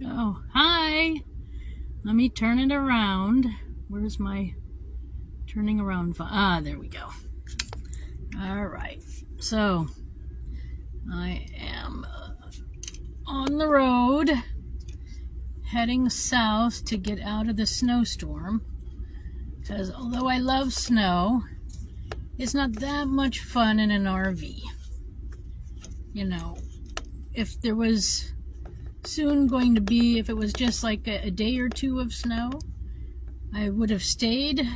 Oh, hi. Let me turn it around. Where's my turning around? There we go. All right. So, I am on the road heading south to get out of the snowstorm. Because although I love snow, it's not that much fun in an RV. You know, if there was soon going to be, if it was just like a day or two of snow, I would have stayed.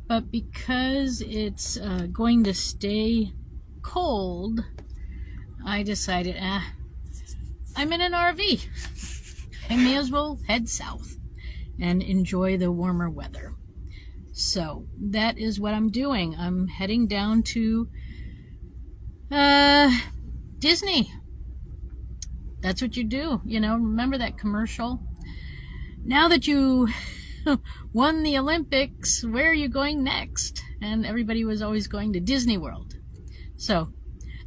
But because it's going to stay cold, I decided, I'm in an RV. I may as well head south and enjoy the warmer weather. So that is what I'm doing. I'm heading down to Disney. That's what you do. You know, remember that commercial? Now that you won the Olympics, where are you going next? And everybody was always going to Disney World. So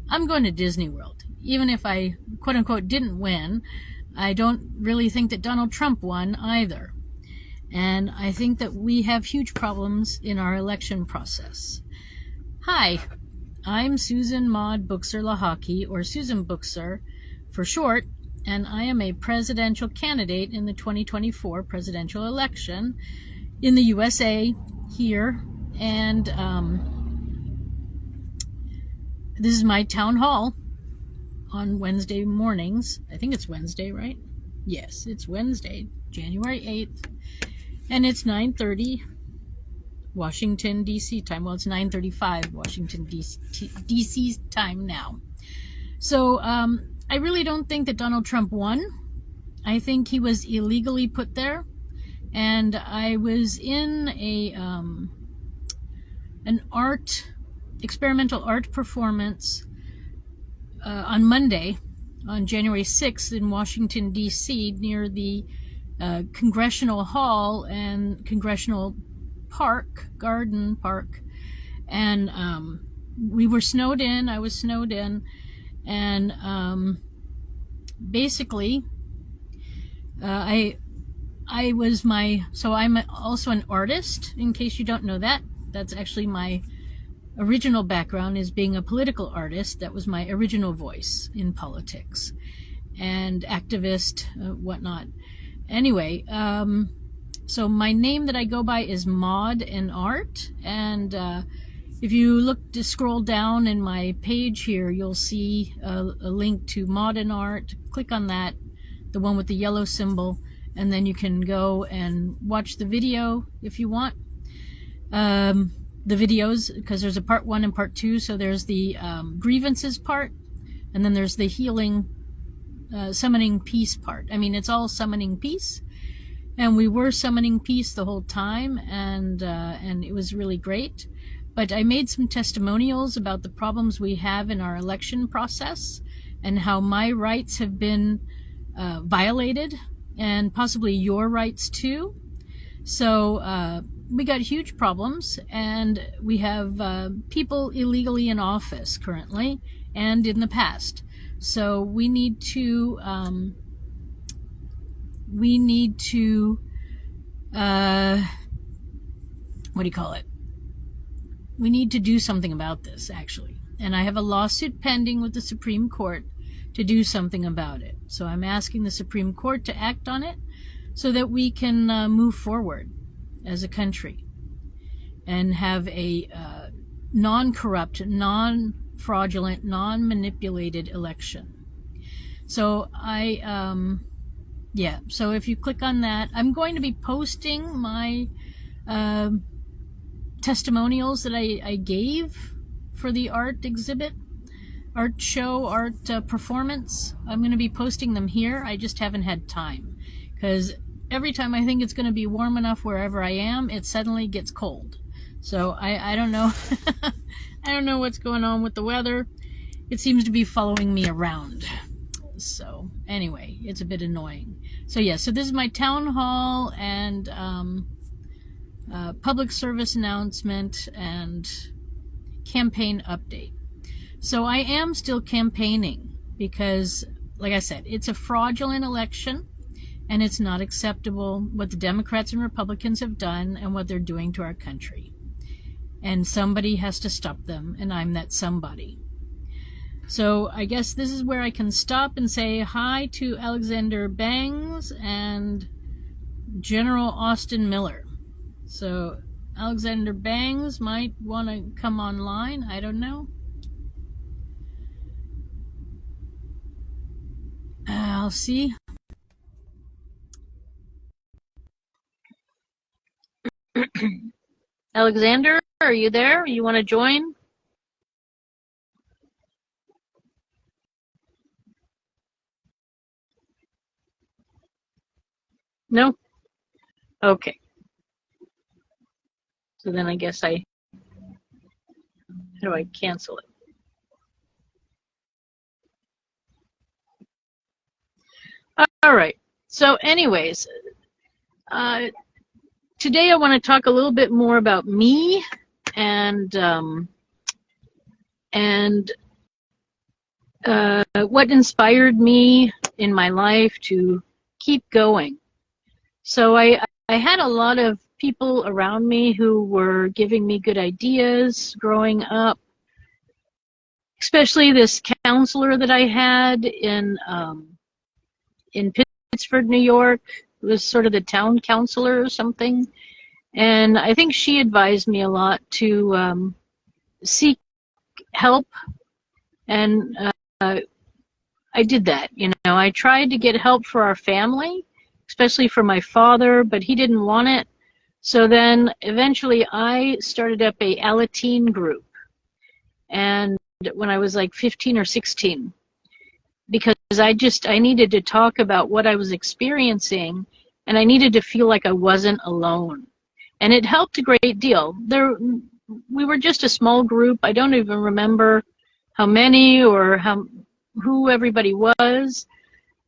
I'm going to Disney World. Even if I, quote unquote, didn't win, I don't really think that Donald Trump won either. And I think that we have huge problems in our election process. Hi, I'm Susan Maud Buchser-Lochocki, or Susan Buchser for short, and I am a presidential candidate in the 2024 presidential election in the USA here. And this is my town hall on Wednesday mornings. I think it's Wednesday, right? Yes, it's Wednesday, January 8th. And it's 9:30 Washington, D.C. time. Well, it's 9:35 Washington, D.C. time now. So I really don't think that Donald Trump won. I think he was illegally put there. And I was in an experimental art performance on Monday, on January 6th in Washington, D.C., near the Congressional Hall and Congressional Park, Garden Park. And we were snowed in. I was snowed in. And basically, I was so I'm also an artist, in case you don't know that. That's actually my original background, is being a political artist. That was my original voice in politics and activist, whatnot. Anyway, so my name that I go by is Maud in Art, and if you scroll down in my page here, you'll see a link to Maud in Art. Click on that, the one with the yellow symbol, and then you can go and watch the video if you want. The videos, because there's a part 1 and part 2, so there's the grievances part, and then there's the healing, summoning peace part. I mean, it's all summoning peace, and we were summoning peace the whole time, and it was really great. But I made some testimonials about the problems we have in our election process and how my rights have been violated, and possibly your rights too. So we got huge problems, and we have people illegally in office currently and in the past. So we need to what do you call it? We need to do something about this, actually. And I have a lawsuit pending with the Supreme Court to do something about it. So I'm asking the Supreme Court to act on it so that we can move forward as a country and have a non-corrupt, non-fraudulent, non-manipulated election. So so if you click on that, I'm going to be posting my testimonials that I gave for the art exhibit, art show, art performance. I'm going to be posting them here. I just haven't had time, because every time I think it's going to be warm enough wherever I am, it suddenly gets cold. So I don't know. I don't know what's going on with the weather. It seems to be following me around. So anyway, it's a bit annoying. So yeah, so this is my town hall and public service announcement and campaign update. So I am still campaigning because, like I said, it's a fraudulent election. and it's not acceptable what the Democrats and Republicans have done and what they're doing to our country. And somebody has to stop them, and I'm that somebody. So I guess this is where I can stop and say hi to Alexander Bangs and General Austin Miller. So Alexander Bangs might want to come online. I don't know. I'll see. Alexander, are you there? You want to join? No? Okay. So then I guess how do I cancel it? All right. So anyways, today I want to talk a little bit more about me and what inspired me in my life to keep going. So I had a lot of people around me who were giving me good ideas growing up, especially this counselor that I had in Pittsford, New York. It was sort of the town counselor or something. And I think she advised me a lot to seek help. And I did that. You know, I tried to get help for our family, especially for my father, but he didn't want it. So then eventually I started up a Alateen group. And when I was like 15 or 16, because I needed to talk about what I was experiencing, and I needed to feel like I wasn't alone. And it helped a great deal. We were just a small group. I don't even remember how many or who everybody was,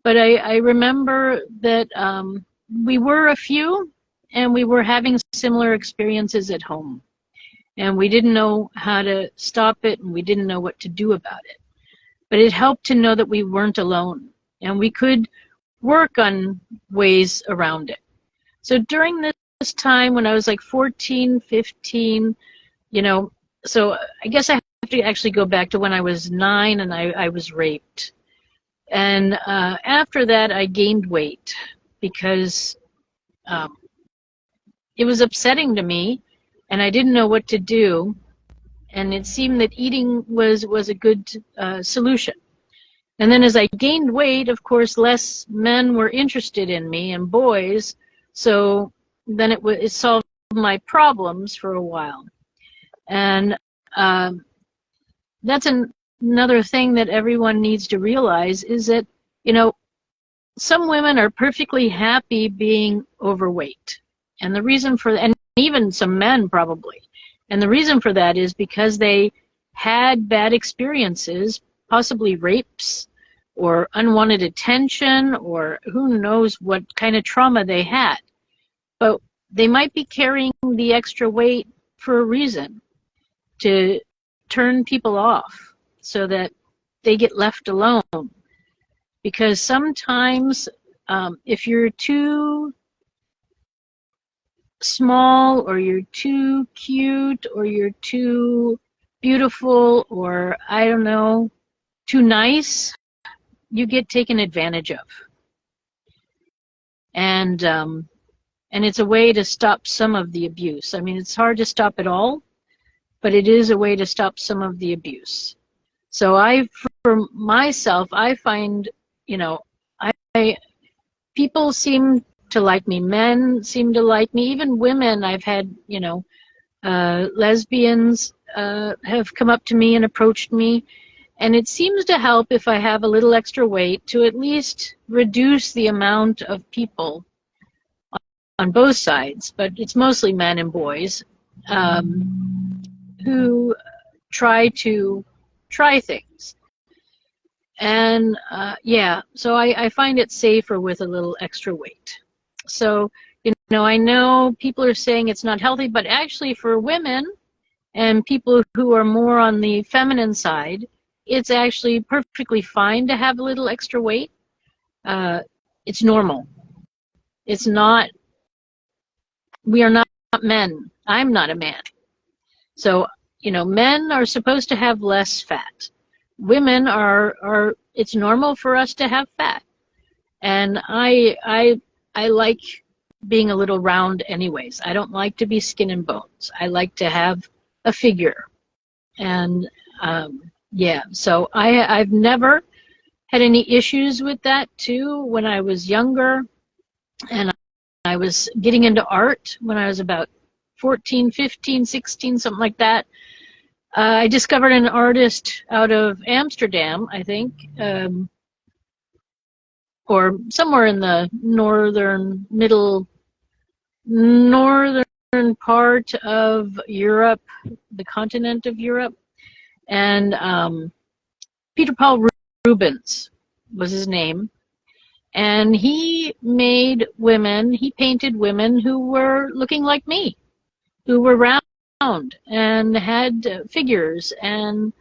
but I remember that we were a few, and we were having similar experiences at home. And we didn't know how to stop it, and we didn't know what to do about it. But it helped to know that we weren't alone, and we could work on ways around it. So during this time when I was like 14, 15, you know, so I guess I have to actually go back to when I was 9 and I was raped. And after that, I gained weight because it was upsetting to me, and I didn't know what to do. And it seemed that eating was a good solution. And then as I gained weight, of course, less men were interested in me and boys. So then it solved my problems for a while. And that's another thing that everyone needs to realize is that, you know, some women are perfectly happy being overweight. And the reason for that, and even some men probably, and the reason for that is because they had bad experiences, possibly rapes or unwanted attention, or who knows what kind of trauma they had. But they might be carrying the extra weight for a reason, to turn people off so that they get left alone. Because sometimes if you're too small, or you're too cute, or you're too beautiful, or I don't know, too nice, you get taken advantage of. And it's a way to stop some of the abuse. I mean, it's hard to stop it all, but it is a way to stop some of the abuse. So for myself, I find, you know, people seem to like me. Men seem to like me. Even women. I've had, you know, lesbians have come up to me and approached me. And it seems to help if I have a little extra weight to at least reduce the amount of people on both sides, but it's mostly men and boys, who try things. And yeah, so I find it safer with a little extra weight. So, you know, I know people are saying it's not healthy, but actually for women and people who are more on the feminine side, it's actually perfectly fine to have a little extra weight. It's normal. It's not, we are not men. I'm not a man. So, you know, men are supposed to have less fat. Women are it's normal for us to have fat. And I like being a little round anyways. I don't like to be skin and bones. I like to have a figure. And yeah, so I've never had any issues with that too. When I was younger and I was getting into art when I was about 14, 15, 16, something like that, I discovered an artist out of Amsterdam, I think, or somewhere in the northern part of Europe, the continent of Europe. And Peter Paul Rubens was his name. And he made women, he painted women who were looking like me, who were round and had figures and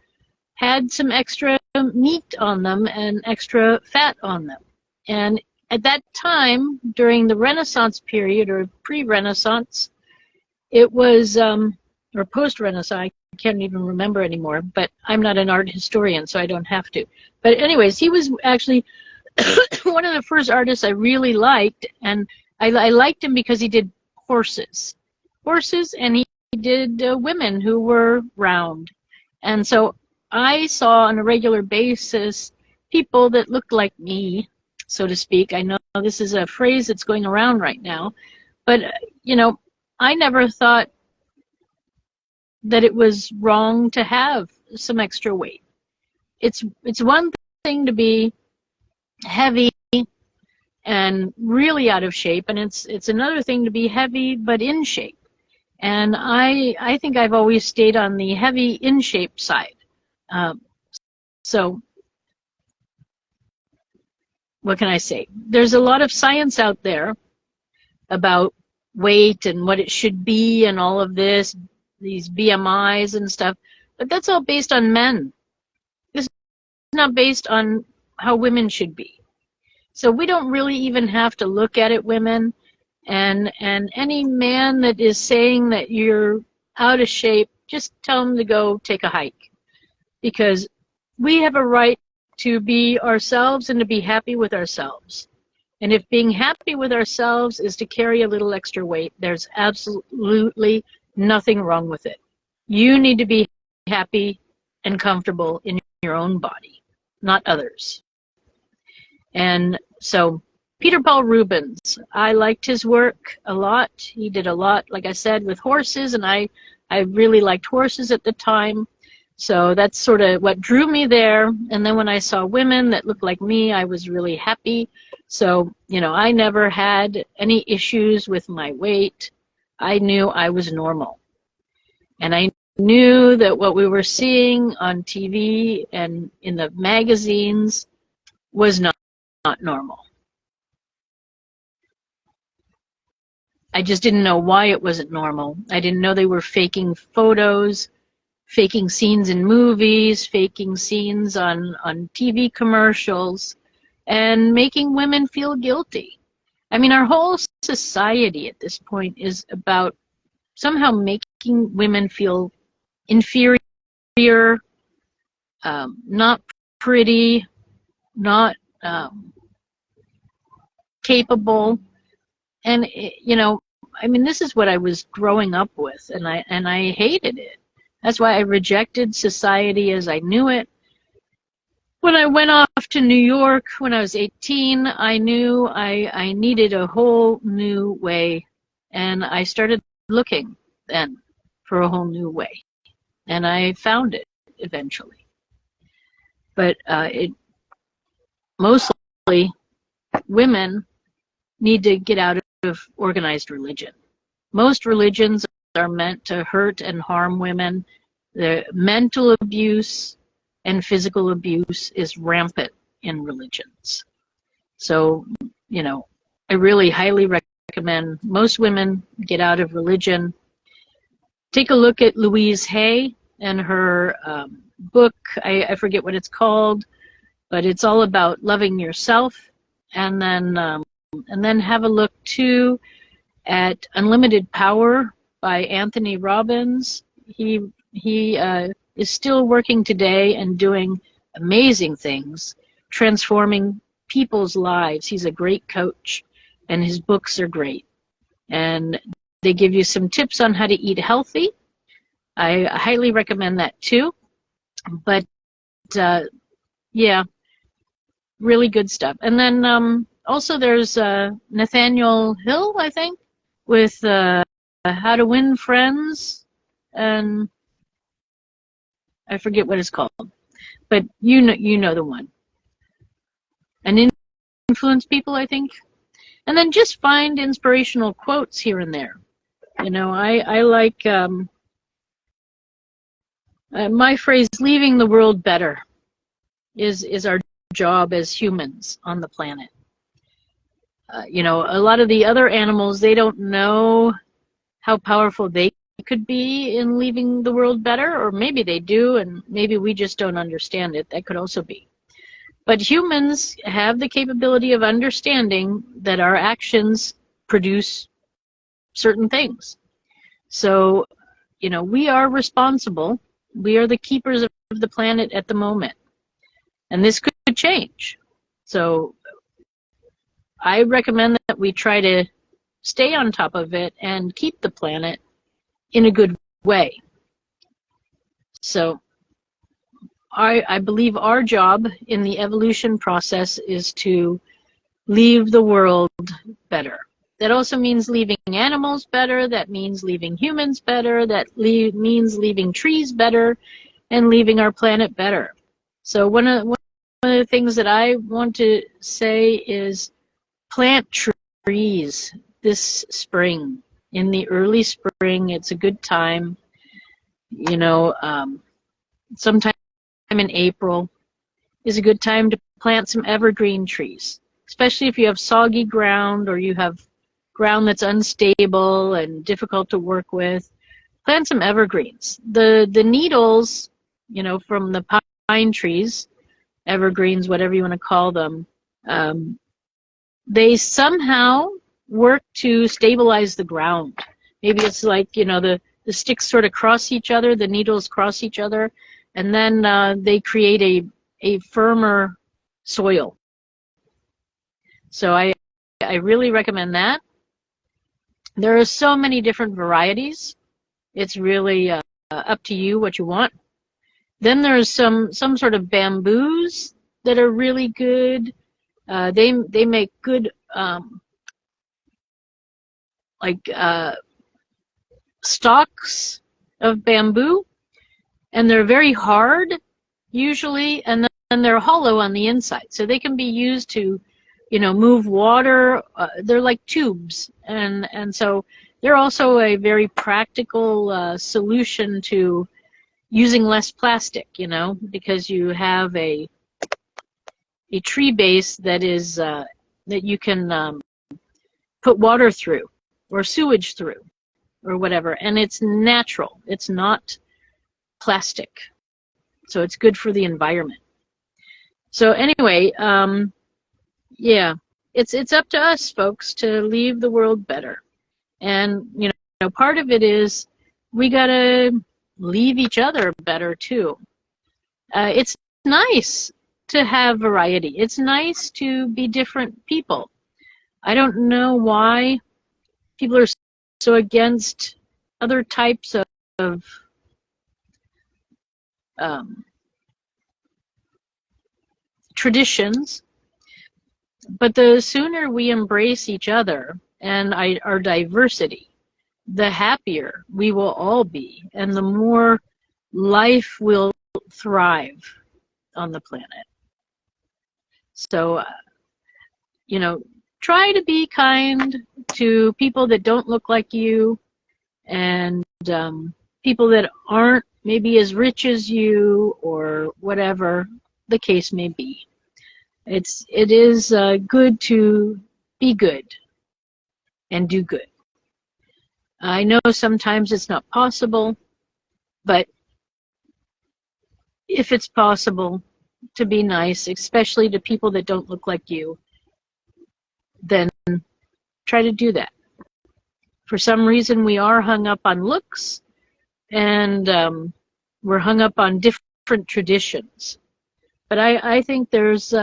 had some extra meat on them and extra fat on them. And at that time, during the Renaissance period or pre-Renaissance, it was, or post-Renaissance, I can't even remember anymore, but I'm not an art historian, so I don't have to. But anyways, he was actually one of the first artists I really liked, and I liked him because he did horses, and he did women who were round. And so I saw on a regular basis people that looked like me, so to speak. I know this is a phrase that's going around right now, but you know, I never thought that it was wrong to have some extra weight. It's one thing to be heavy and really out of shape, and it's another thing to be heavy but in shape. And I think I've always stayed on the heavy in shape side. So what can I say? There's a lot of science out there about weight and what it should be and all of this, these BMIs and stuff, but that's all based on men. It's not based on how women should be. So we don't really even have to look at it, women. And any man that is saying that you're out of shape, just tell him to go take a hike. Because we have a right to be ourselves and to be happy with ourselves. And if being happy with ourselves is to carry a little extra weight, there's absolutely nothing wrong with it. You need to be happy and comfortable in your own body, not others. And so Peter Paul Rubens, I liked his work a lot. He did a lot, like I said, with horses, and I really liked horses at the time. So that's sort of what drew me there. And then when I saw women that looked like me, I was really happy. So, you know, I never had any issues with my weight. I knew I was normal. And I knew that what we were seeing on TV and in the magazines was not normal. I just didn't know why it wasn't normal. I didn't know they were faking photos, faking scenes in movies, faking scenes on TV commercials, and making women feel guilty. I mean, our whole society at this point is about somehow making women feel inferior, not pretty, not capable. And, you know, I mean, this is what I was growing up with, and I hated it. That's why I rejected society as I knew it. When I went off to New York when I was 18, I knew I needed a whole new way, and I started looking then for a whole new way, and I found it eventually. But mostly women need to get out of organized religion. Most religions are meant to hurt and harm women. The mental abuse and physical abuse is rampant in religions. So, you know, I really highly recommend most women get out of religion. Take a look at Louise Hay and her book. I forget what it's called, but it's all about loving yourself. And then And then have a look too at Unlimited Power by Anthony Robbins. He is still working today and doing amazing things, transforming people's lives. He's a great coach, and his books are great. And they give you some tips on how to eat healthy. I highly recommend that too. But yeah, really good stuff. And then also there's Nathaniel Hill, I think, with How to Win Friends, and I forget what it's called, but you know the one. And Influence People, I think. And then just find inspirational quotes here and there. You know, I like my phrase, leaving the world better is our job as humans on the planet. You know, a lot of the other animals, they don't know how powerful they could be in leaving the world better, or maybe they do, and maybe we just don't understand it. That could also be. But humans have the capability of understanding that our actions produce certain things. So, you know, we are responsible. We are the keepers of the planet at the moment. And this could change. So I recommend that we try to stay on top of it and keep the planet in a good way. So I believe our job in the evolution process is to leave the world better. That also means leaving animals better. That means leaving humans better. That means leaving trees better and leaving our planet better. So one of the things that I want to say is plant trees this spring. In the early spring, it's a good time. You know, sometime in April is a good time to plant some evergreen trees, especially if you have soggy ground or you have ground that's unstable and difficult to work with. Plant some evergreens. The needles, you know, from the pine trees, evergreens, whatever you want to call them, they somehow work to stabilize the ground. Maybe it's like, you know, the sticks sort of cross each other, the needles cross each other, and then they create a firmer soil. So I really recommend that. There are so many different varieties. It's really up to you what you want. Then there's some sort of bamboos that are really good. They make good stalks of bamboo, and they're very hard usually, and then they're hollow on the inside, so they can be used to, you know, move water. They're like tubes, and so they're also a very practical solution to using less plastic, you know, because you have a tree base that is that you can put water through or sewage through or whatever, and it's natural. It's not plastic, so it's good for the environment. So anyway, yeah, it's up to us, folks, to leave the world better. And you know, part of it is we gotta leave each other better too. It's nice to have variety. It's nice to be different people. I don't know why people are so against other types of traditions, but the sooner we embrace each other and our diversity, the happier we will all be, and the more life will thrive on the planet. So, you know, try to be kind to people that don't look like you, and people that aren't maybe as rich as you, or whatever the case may be. It is good to be good and do good. I know sometimes it's not possible, but if it's possible to be nice, especially to people that don't look like you, then try to do that. For some reason, we are hung up on looks, and we're hung up on different traditions. But I think there's,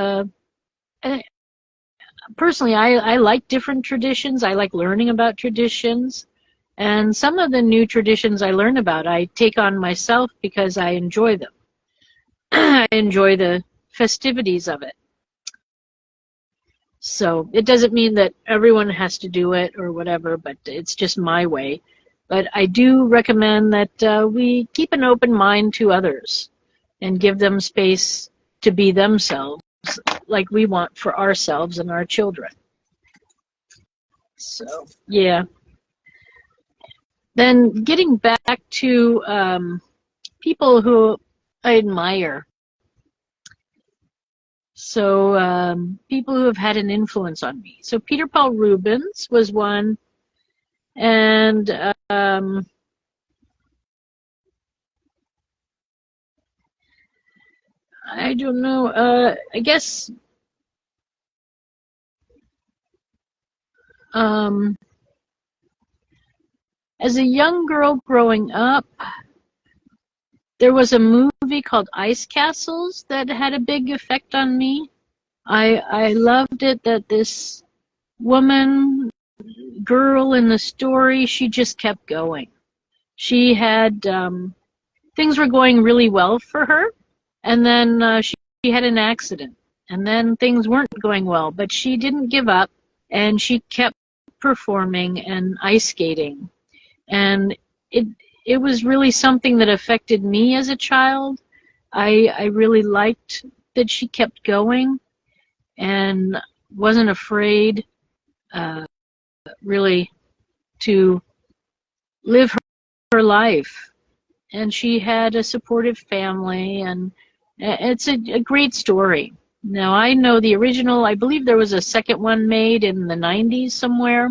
personally, I like different traditions. I like learning about traditions. And some of the new traditions I learn about, I take on myself because I enjoy them. I enjoy the festivities of it. So it doesn't mean that everyone has to do it or whatever, but it's just my way. But I do recommend that we keep an open mind to others and give them space to be themselves like we want for ourselves and our children. So, yeah. Then getting back to people who I admire. So people who have had an influence on me. So Peter Paul Rubens was one, and I don't know. I guess as a young girl growing up, there was a movie called Ice Castles that had a big effect on me. I loved it that this woman, girl in the story, she just kept going. She had, things were going really well for her, and then she had an accident, and then things weren't going well, but she didn't give up, and she kept performing and ice skating. And it was really something that affected me as a child. I really liked that she kept going and wasn't afraid really to live her life. And she had a supportive family, and it's a great story. Now, I know the original, I believe there was a second one made in the 90s somewhere.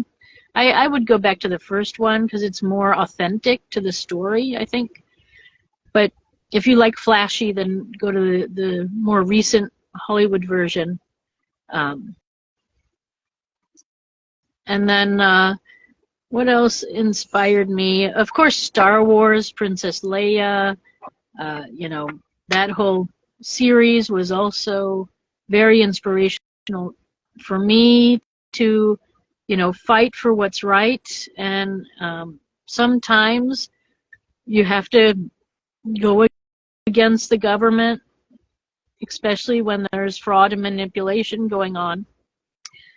I would go back to the first one because it's more authentic to the story, I think. But if you like flashy, then go to the more recent Hollywood version. And then what else inspired me? Of course, Star Wars, Princess Leia, you know, that whole series was also very inspirational for me to, you know, fight for what's right. And sometimes you have to go against the government, especially when there's fraud and manipulation going on.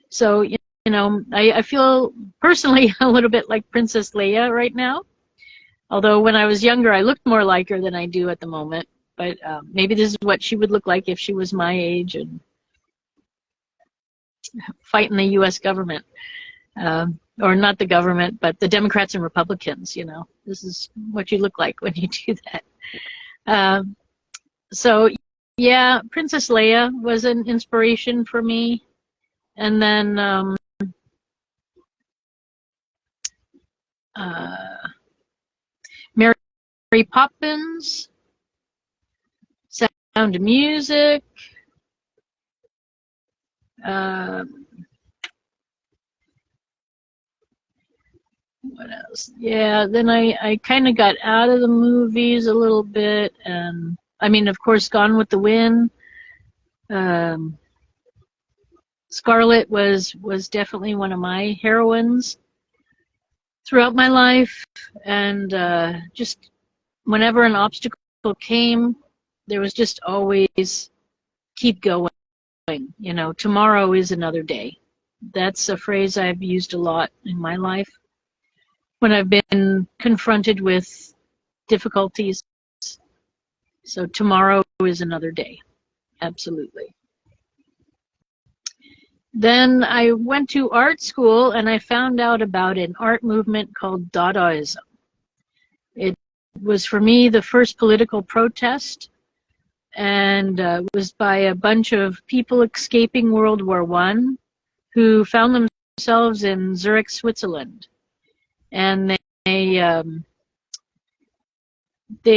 So, you know, I feel personally a little bit like Princess Leia right now. Although when I was younger, I looked more like her than I do at the moment. But maybe this is what she would look like if she was my age and fighting the U.S. government. Or not the government, but the Democrats and Republicans, you know. This is what you look like when you do that. So, yeah, Princess Leia was an inspiration for me. And then Mary Poppins, Sound of Music. What else? Yeah, then I kind of got out of the movies a little bit, and I mean, of course, Gone with the Wind. Scarlett was definitely one of my heroines throughout my life, and just whenever an obstacle came, there was just always keep going. You know, tomorrow is another day. That's a phrase I've used a lot in my life when I've been confronted with difficulties. So tomorrow is another day. Absolutely. Then I went to art school and I found out about an art movement called Dadaism. It was for me the first political protest, and it was by a bunch of people escaping World War I who found themselves in Zurich, Switzerland. And they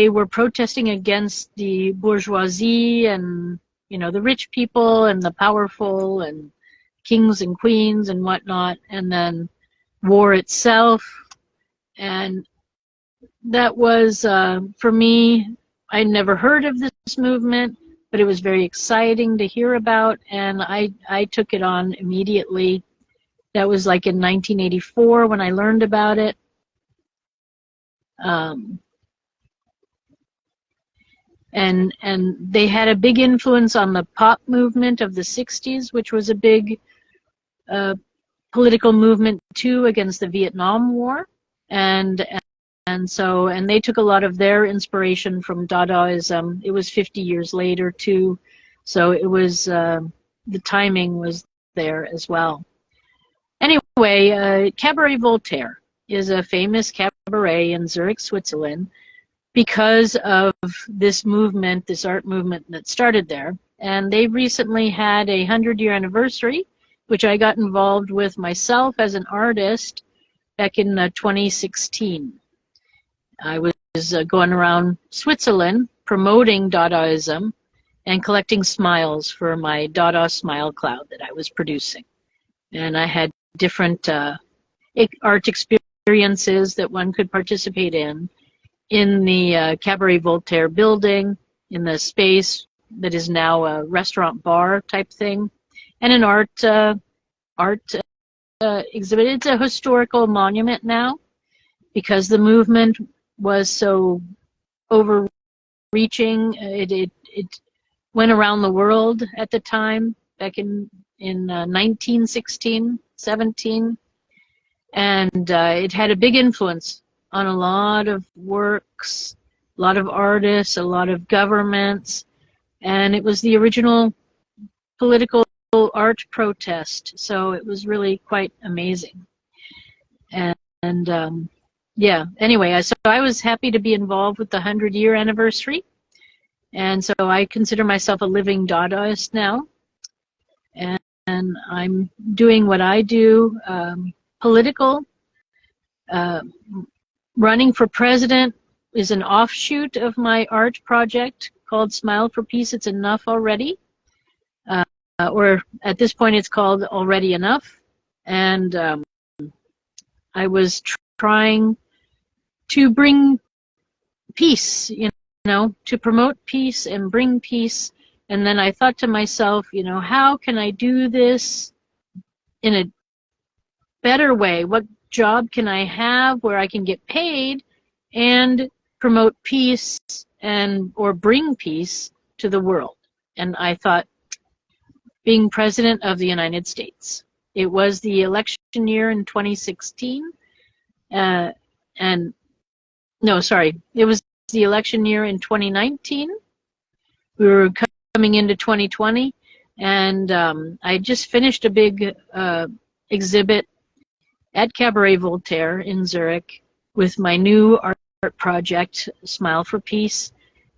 were protesting against the bourgeoisie and, you know, the rich people and the powerful, and kings and queens and whatnot, and then war itself. And that was, for me, I'd never heard of this movement, but it was very exciting to hear about, and I took it on immediately. That was like in 1984 when I learned about it. And they had a big influence on the pop movement of the 60s, which was a big political movement too against the Vietnam War. And they took a lot of their inspiration from Dadaism. It was 50 years later too, so it was the timing was there as well. Anyway, Cabaret Voltaire is a famous cabaret in Zurich, Switzerland, because of this movement, this art movement that started there. And they recently had a 100-year anniversary, which I got involved with myself as an artist back in 2016. I was going around Switzerland promoting Dadaism and collecting smiles for my Dada Smile Cloud that I was producing. And I had different art experiences that one could participate in the Cabaret Voltaire building, in the space that is now a restaurant bar type thing, and an art exhibit. It's a historical monument now because the movement was so overreaching. It went around the world at the time, back in 1916, 17, and it had a big influence on a lot of works, a lot of artists, a lot of governments, and it was the original political art protest, so it was really quite amazing. And yeah, anyway, so I was happy to be involved with the 100-year anniversary, and so I consider myself a living Dadaist now, and I'm doing what I do, political. Running for president is an offshoot of my art project called Smile for Peace, It's Enough Already. Or at this point it's called Already Enough. And I was trying to bring peace, to promote peace and bring peace. And then I thought to myself, how can I do this in a better way? What job can I have where I can get paid and promote peace or bring peace to the world? And I thought, being president of the United States. It was the election year in 2016, it was the election year in 2019. We were coming into 2020, and I just finished a big exhibit at Cabaret Voltaire in Zurich with my new art project, Smile for Peace,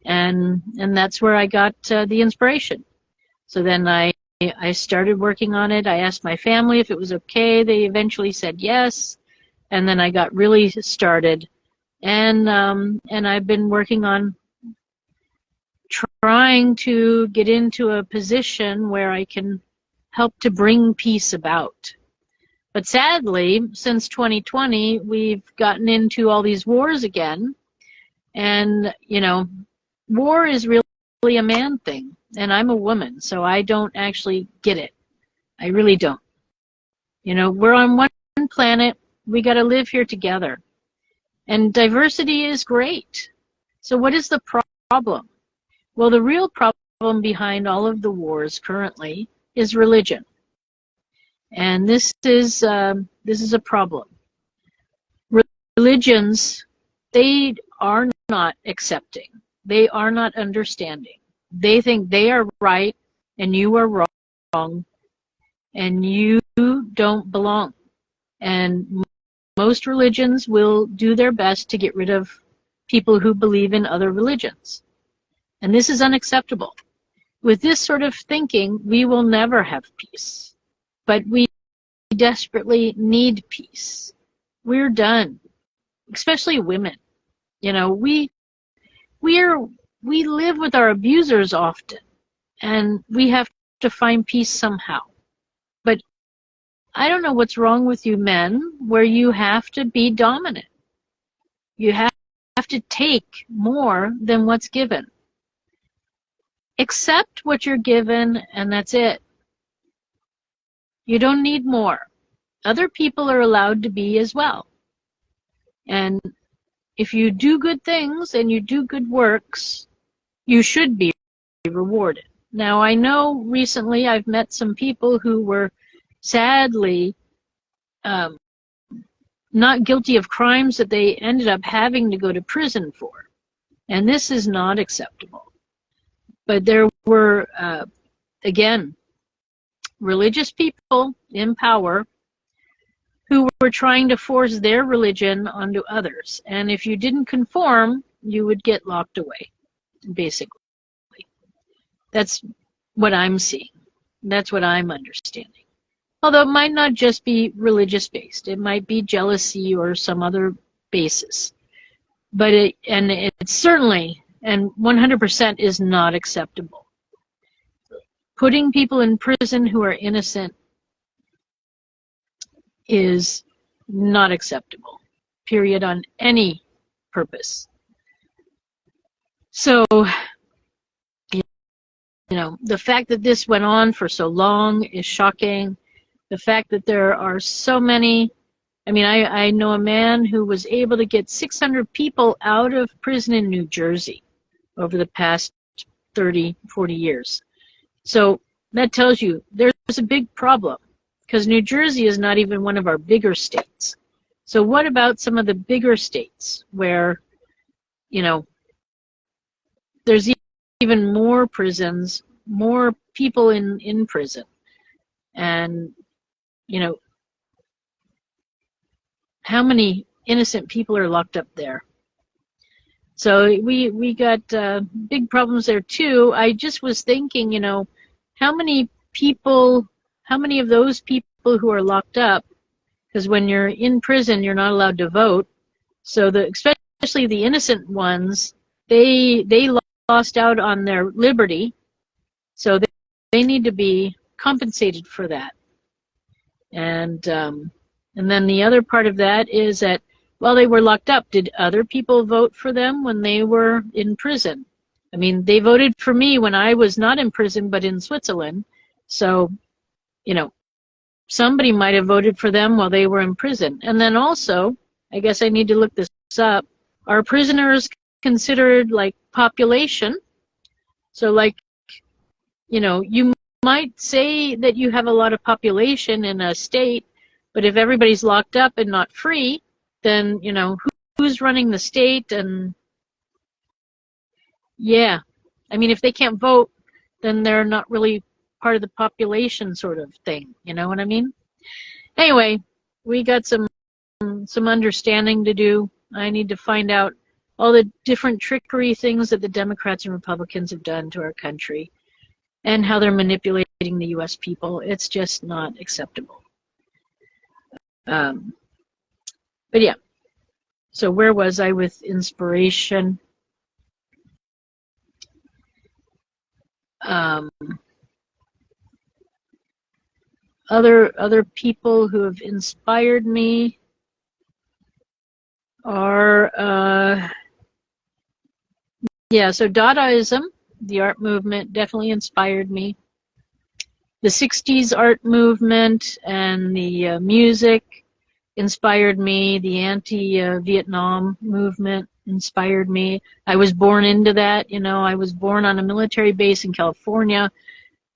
and that's where I got the inspiration. So then I started working on it. I asked my family if it was okay. They eventually said yes, and then I got really started. And I've been working on trying to get into a position where I can help to bring peace about. But sadly, since 2020, we've gotten into all these wars again. And, war is really a man thing. And I'm a woman, so I don't actually get it. I really don't. We're on one planet. We got to live here together. And diversity is great. So what is the problem? Well, the real problem behind all of the wars currently is religion. And this is a problem. Religions, they are not accepting. They are not understanding. They think they are right and you are wrong and you don't belong. And most religions will do their best to get rid of people who believe in other religions. And this is unacceptable. With this sort of thinking, we will never have peace. But we desperately need peace. We're done, especially women. We live with our abusers often, and we have to find peace somehow. But I don't know what's wrong with you men, where you have to be dominant. You have to take more than what's given. Accept what you're given, and that's it. You don't need more. Other people are allowed to be as well. And if you do good things and you do good works, you should be rewarded. Now, I know recently I've met some people who were sadly not guilty of crimes that they ended up having to go to prison for. And this is not acceptable. But there were, again, religious people in power who were trying to force their religion onto others. And if you didn't conform, you would get locked away, basically. That's what I'm seeing. That's what I'm understanding. Although it might not just be religious based. It might be jealousy or some other basis. But it's certainly, and 100% is not acceptable. Putting people in prison who are innocent is not acceptable, period, on any purpose. So, you know, the fact that this went on for so long is shocking. The fact that there are so many, I mean, I know a man who was able to get 600 people out of prison in New Jersey over the past 30, 40 years. So that tells you there's a big problem, because New Jersey is not even one of our bigger states. So what about some of the bigger states where, you know, there's even more prisons, more people in prison, and, you know, how many innocent people are locked up there? So we got big problems there too. I just was thinking, you know, how many of those people who are locked up, because when you're in prison, you're not allowed to vote. So especially the innocent ones, they lost out on their liberty. So they need to be compensated for that. And then the other part of that is that while they were locked up, did other people vote for them when they were in prison? I mean, they voted for me when I was not in prison but in Switzerland. So, you know, somebody might have voted for them while they were in prison. And then also, I guess I need to look this up, are prisoners considered like population? So like, you know, you might say that you have a lot of population in a state, but if everybody's locked up and not free, then, you know, who's running the state? And yeah, I mean, if they can't vote, then they're not really part of the population sort of thing. You know what I mean? Anyway, we got some understanding to do. I need to find out all the different trickery things that the Democrats and Republicans have done to our country and how they're manipulating the U.S. people. It's just not acceptable. But yeah, so where was I with inspiration? Other people who have inspired me are, yeah, so Dadaism, the art movement, definitely inspired me. The 60s art movement and the music inspired me. The anti-Vietnam movement inspired me. I was born into that, you know. I was born on a military base in California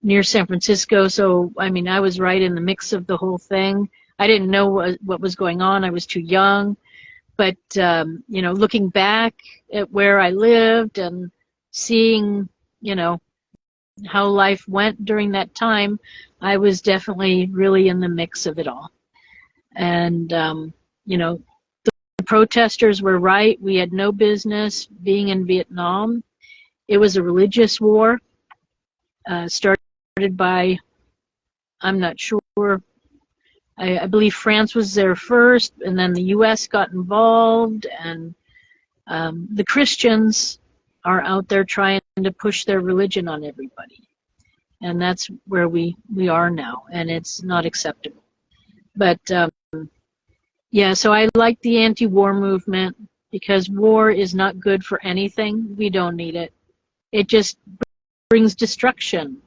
near San Francisco, so I mean, I was right in the mix of the whole thing. I didn't know what was going on. I was too young. But, you know, looking back at where I lived and seeing, you know, how life went during that time, I was definitely really in the mix of it all. And, you know, the protesters were right. We had no business being in Vietnam. It was a religious war, started by, I'm not sure, I believe France was there first, and then the U.S. got involved, and the Christians are out there trying to push their religion on everybody. And that's where we are now, and it's not acceptable. But yeah, so I like the anti-war movement because war is not good for anything. We don't need it. It just brings destruction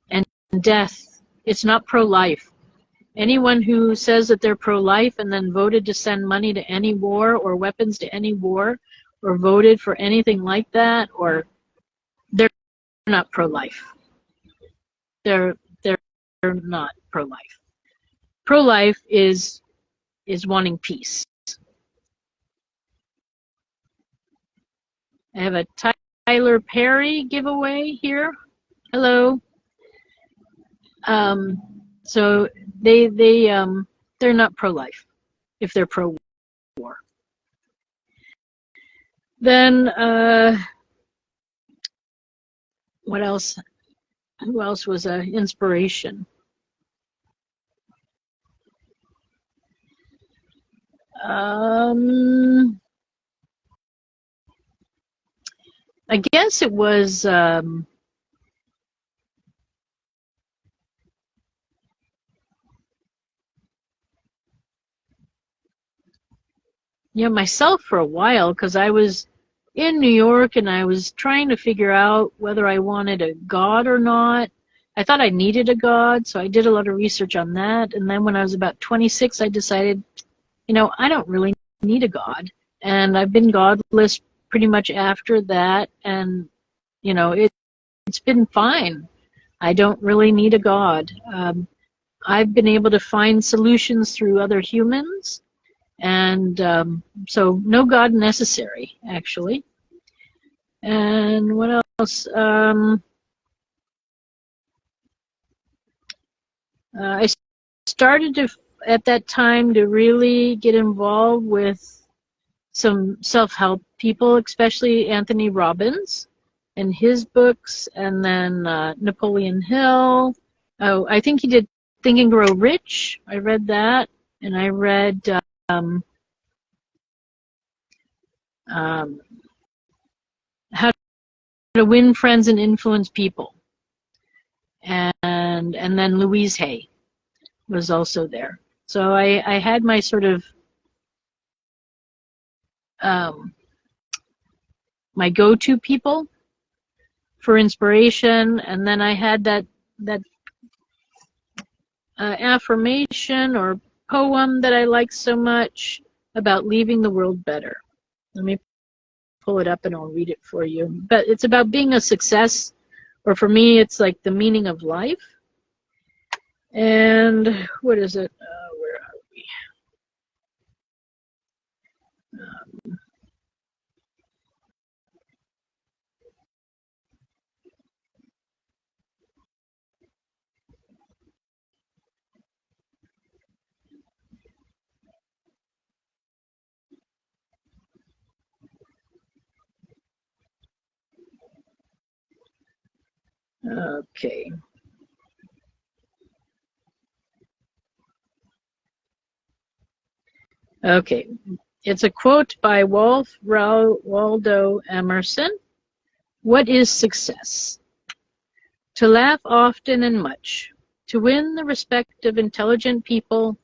and death. It's not pro-life. Anyone who says that they're pro-life and then voted to send money to any war or weapons to any war or voted for anything like that, or they're not pro-life. They're not pro-life. Pro-life is wanting peace. I have a Tyler Perry giveaway here. Hello. So they're not pro-life if they're pro-war. Then what else? Who else was an inspiration? I guess it was myself for a while, because I was in New York and I was trying to figure out whether I wanted a God or not. I thought I needed a God, so I did a lot of research on that. And then when I was about 26, I decided, I don't really need a God. And I've been godless pretty much after that. And, it's been fine. I don't really need a God. I've been able to find solutions through other humans. And so no God necessary, actually. And what else? I started to, at that time, to really get involved with some self-help people, especially Anthony Robbins and his books, and then Napoleon Hill. Oh, I think he did Think and Grow Rich. I read that, and I read How to Win Friends and Influence People, and then Louise Hay was also there. So I had my sort of my go-to people for inspiration, and then I had that affirmation or poem that I like so much about leaving the world better. Let me pull it up and I'll read it for you. But it's about being a success, or for me, it's like the meaning of life. And what is it? Where are we? Okay. Okay. It's a quote by Waldo Emerson. What is success? To laugh often and much, to win the respect of intelligent people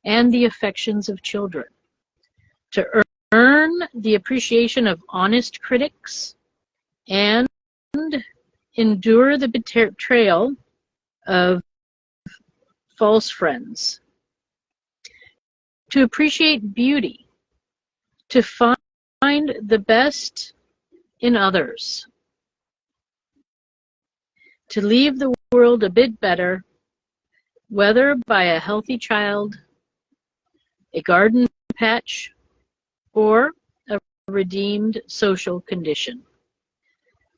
and the affections of children, to earn the appreciation of honest critics, and endure the betrayal of false friends, to appreciate beauty, to find the best in others, to leave the world a bit better, whether by a healthy child, a garden patch, or a redeemed social condition.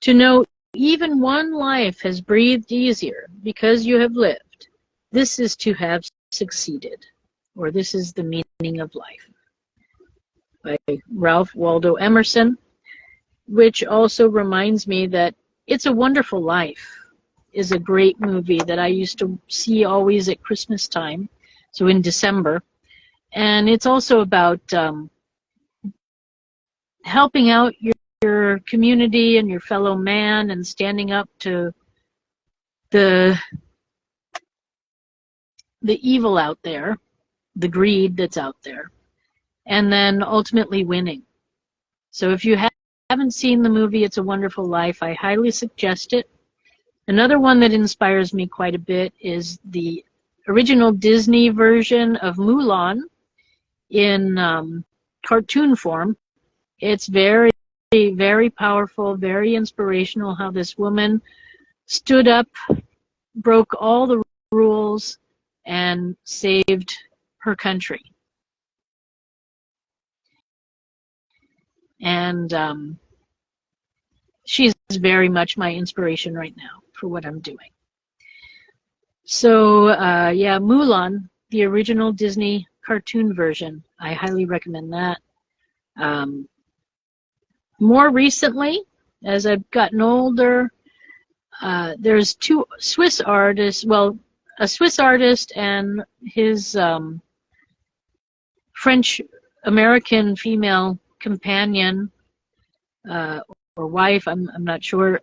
To know even one life has breathed easier because you have lived. This is to have succeeded, or this is the meaning of life. By Ralph Waldo Emerson, which also reminds me that It's a Wonderful Life is a great movie that I used to see always at Christmas time, so in December. And it's also about helping out your community and your fellow man and standing up to the the evil out there, the greed that's out there, and then ultimately winning. So if you haven't seen the movie It's a Wonderful Life, I highly suggest it. Another one that inspires me quite a bit is the original Disney version of Mulan in cartoon form. It's very, very powerful, very inspirational how this woman stood up, broke all the rules, and saved her country. And she's very much my inspiration right now for what I'm doing. So yeah, Mulan, the original Disney cartoon version, I highly recommend that. More recently, as I've gotten older, there's two Swiss artists, well, a Swiss artist and his French-American female companion or wife, I'm not sure.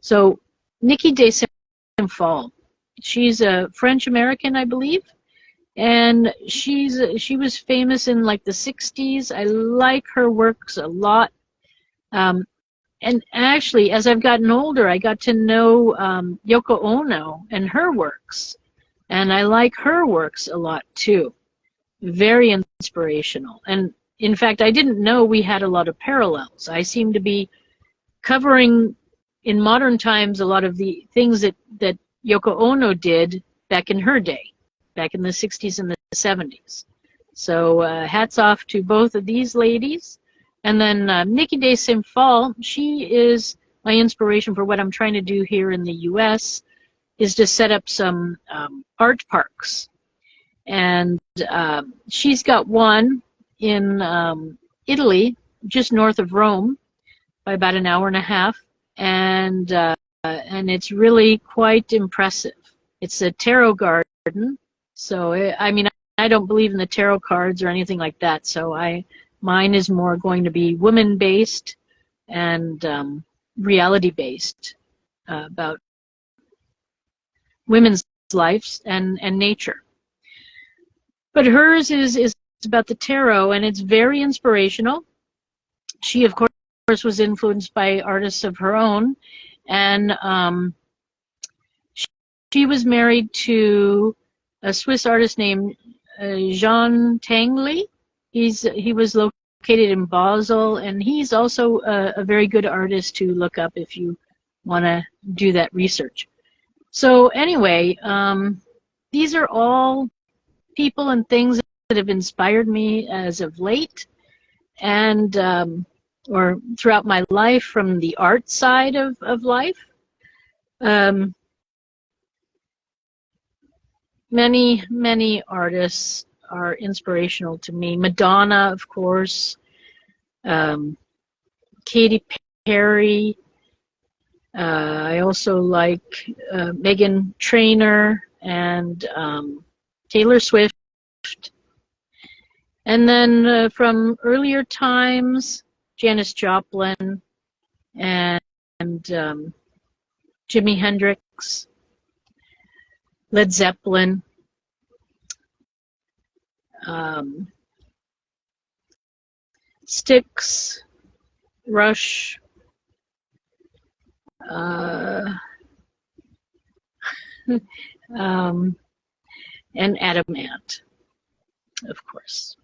So Nikki de Saint-Phal, she's a French-American, I believe, and she was famous in like the 60s. I like her works a lot. And actually, as I've gotten older, I got to know Yoko Ono and her works. And I like her works a lot, too. Very inspirational. And in fact, I didn't know we had a lot of parallels. I seem to be covering, in modern times, a lot of the things that Yoko Ono did back in her day, back in the 60s and the 70s. So hats off to both of these ladies. And then Nikki de Saint-Phal, she is my inspiration for what I'm trying to do here in the U.S., is to set up some art parks. And she's got one in Italy, just north of Rome, by about an hour and a half. And it's really quite impressive. It's a tarot garden. So, I mean, I don't believe in the tarot cards or anything like that. So mine is more going to be women-based and reality-based about women's lives and nature. But hers is about the tarot, and it's very inspirational. She, of course, was influenced by artists of her own, and she was married to a Swiss artist named Jean Tanguy. He was located in Basel, and he's also a very good artist to look up if you want to do that research. So anyway, these are all people and things that have inspired me as of late, and or throughout my life from the art side of life. Many artists are inspirational to me. Madonna, of course, Katy Perry. I also like Meghan Trainor and Taylor Swift. And then from earlier times, Janis Joplin and Jimi Hendrix, Led Zeppelin, Styx, Rush, and Adam Ant, of course.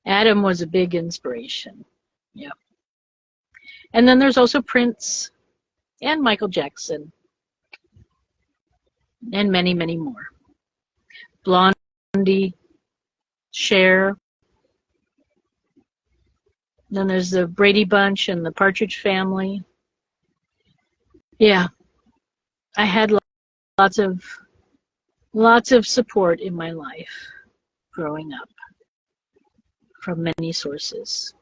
Adam was a big inspiration. Yeah. And then there's also Prince and Michael Jackson and many, many more. Blondie, Cher. Then there's the Brady Bunch and the Partridge Family. Yeah. I had lots of support in my life growing up from many sources.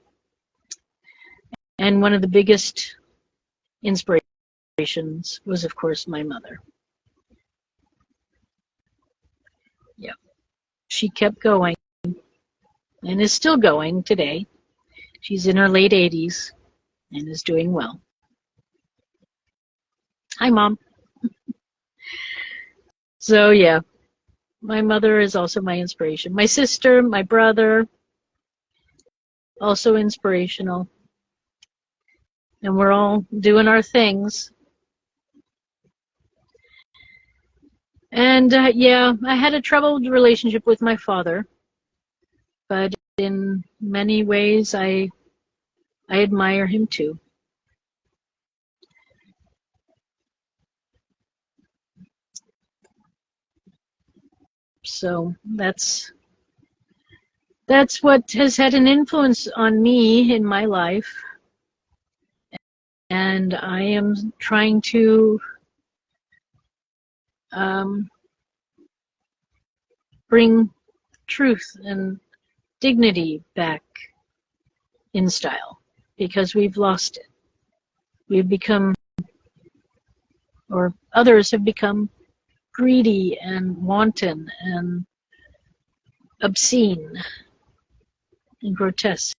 And one of the biggest inspirations was, of course, my mother. Yeah. She kept going and is still going today. She's in her late 80s and is doing well. Hi, Mom. So, yeah, My mother is also my inspiration. My sister, my brother, also inspirational. And we're all doing our things. And yeah, I had a troubled relationship with my father, but in many ways I admire him too. So that's what has had an influence on me in my life. And I am trying to bring truth and dignity back in style, because we've lost it. We've become, or others have become, greedy and wanton and obscene and grotesque.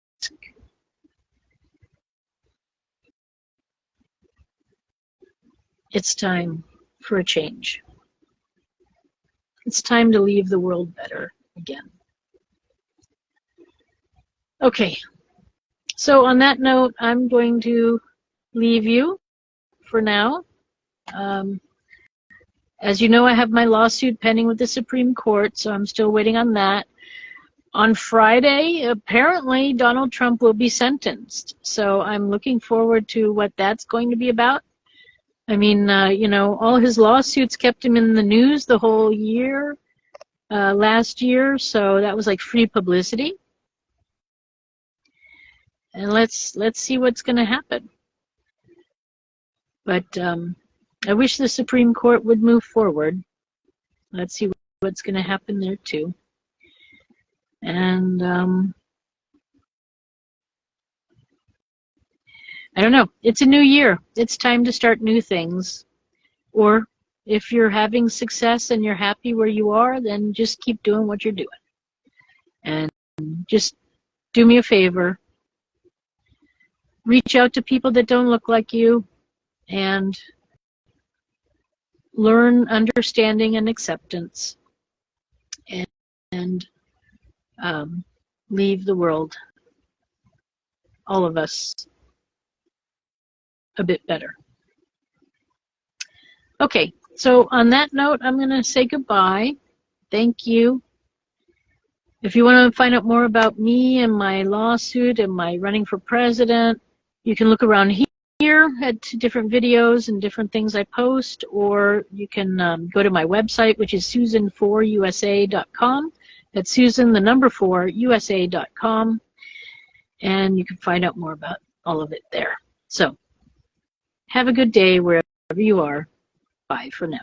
It's time for a change. It's time to leave the world better again. Okay, so on that note, I'm going to leave you for now. As you know, I have my lawsuit pending with the Supreme Court, so I'm still waiting on that. On Friday, apparently, Donald Trump will be sentenced. So I'm looking forward to what that's going to be about. I mean, you know, all his lawsuits kept him in the news the whole year, last year, so that was like free publicity. And let's see what's going to happen. But I wish the Supreme Court would move forward. Let's see what's going to happen there too. And I don't know. It's a new year. It's time to start new things. Or if you're having success and you're happy where you are, then just keep doing what you're doing. And just do me a favor. Reach out to people that don't look like you and learn understanding and acceptance, and leave the world, all of us, a bit better. Okay, so on that note, I'm going to say goodbye. Thank you. If you want to find out more about me and my lawsuit and my running for president, you can look around here at different videos and different things I post, or you can go to my website, which is susan4usa.com. That's Susan, the number 4, USA.com, and you can find out more about all of it there. So, have a good day wherever you are. Bye for now.